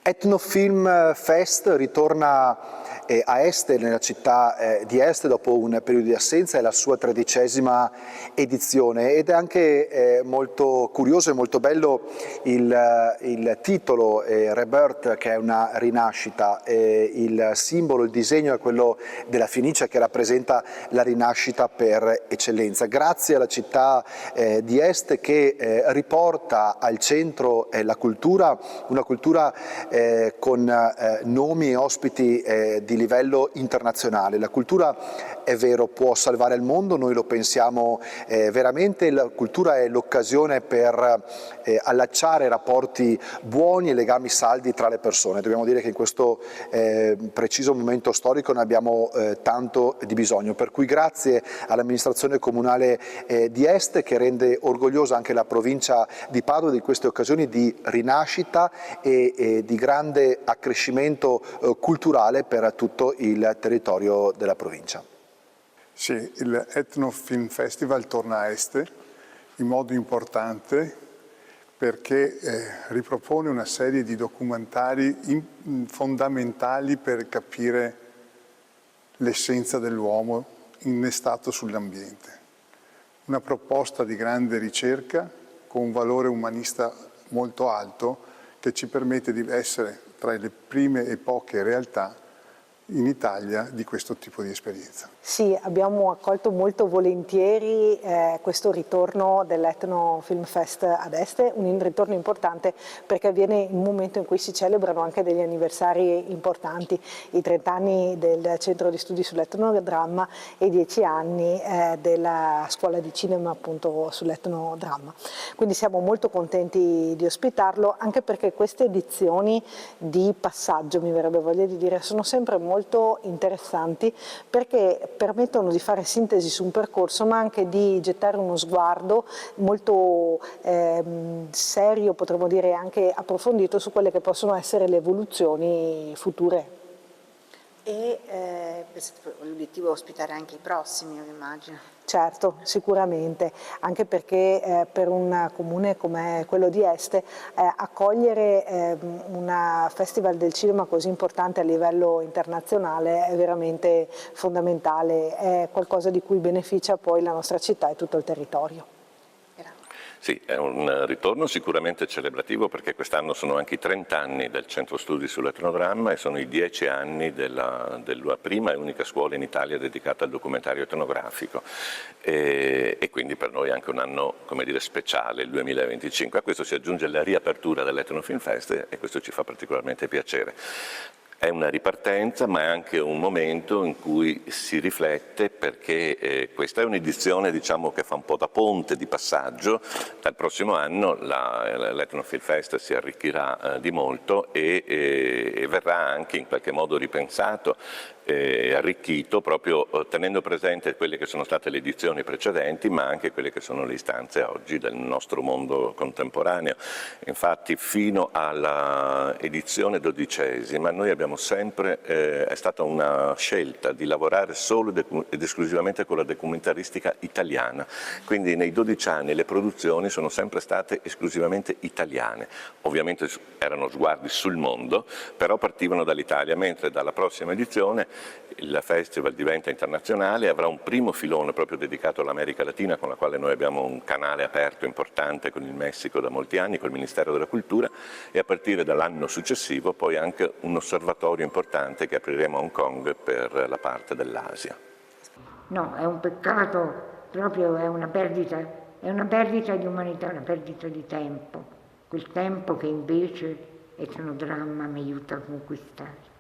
Etnofilm Fest ritorna a Este, nella città di Este, dopo un periodo di assenza. È la sua 13ª edizione ed è anche molto curioso e molto bello il titolo Rebirth, che è una rinascita. Il simbolo, il disegno è quello della Fenice, che rappresenta la rinascita per eccellenza. Grazie alla città di Este, che riporta al centro la cultura, una cultura con nomi e ospiti di livello internazionale. La cultura, è vero, può salvare il mondo, noi lo pensiamo veramente. La cultura è l'occasione per allacciare rapporti buoni e legami saldi tra le persone. Dobbiamo dire che in questo preciso momento storico ne abbiamo tanto di bisogno, per cui grazie all'amministrazione comunale di Este, che rende orgogliosa anche la provincia di Padova di queste occasioni di rinascita e di grande accrescimento culturale per tutto il territorio della provincia. Sì, il Etnofilm Festival torna a Este in modo importante perché ripropone una serie di documentari fondamentali per capire l'essenza dell'uomo innestato sull'ambiente. Una proposta di grande ricerca con un valore umanista molto alto che ci permette di essere tra le prime e poche realtà in Italia di questo tipo di esperienza. Sì, abbiamo accolto molto volentieri questo ritorno dell'Etno Film Fest ad Este, un ritorno importante perché avviene in un momento in cui si celebrano anche degli anniversari importanti, i 30 anni del Centro di Studi sull'Etnodramma e i 10 anni della Scuola di Cinema appunto sull'Etnodramma. Quindi siamo molto contenti di ospitarlo, anche perché queste edizioni di passaggio, mi verrebbe voglia di dire, sono sempre molto interessanti perché permettono di fare sintesi su un percorso, ma anche di gettare uno sguardo molto serio, potremmo dire anche approfondito, su quelle che possono essere le evoluzioni future. E l'obiettivo è ospitare anche i prossimi, io immagino. Certo, sicuramente, anche perché per un comune come quello di Este accogliere un festival del cinema così importante a livello internazionale è veramente fondamentale, è qualcosa di cui beneficia poi la nostra città e tutto il territorio. Sì, è un ritorno sicuramente celebrativo perché quest'anno sono anche i 30 anni del Centro Studi sull'Etnodramma e sono i 10 anni della prima e unica scuola in Italia dedicata al documentario etnografico e quindi per noi è anche un anno, come dire, speciale, il 2025. A questo si aggiunge la riapertura dell'Etnofilm Fest e questo ci fa particolarmente piacere. È una ripartenza, ma è anche un momento in cui si riflette perché questa è un'edizione, diciamo, che fa un po' da ponte di passaggio. Dal prossimo anno l'Etnofilm Fest si arricchirà di molto e verrà anche in qualche modo ripensato e arricchito proprio tenendo presente quelle che sono state le edizioni precedenti, ma anche quelle che sono le istanze oggi del nostro mondo contemporaneo. Infatti fino alla edizione 12ª noi abbiamo sempre, è stata una scelta di lavorare solo ed esclusivamente con la documentaristica italiana, quindi nei 12 anni le produzioni sono sempre state esclusivamente italiane, ovviamente erano sguardi sul mondo, però partivano dall'Italia, mentre dalla prossima edizione il festival diventa internazionale e avrà un primo filone proprio dedicato all'America Latina, con la quale noi abbiamo un canale aperto importante con il Messico da molti anni, col Ministero della Cultura, e a partire dall'anno successivo poi anche un osservatorio importante che apriremo a Hong Kong per la parte dell'Asia. No, è un peccato, proprio è una perdita di umanità, una perdita di tempo, quel tempo che invece Etnodramma mi aiuta a conquistare.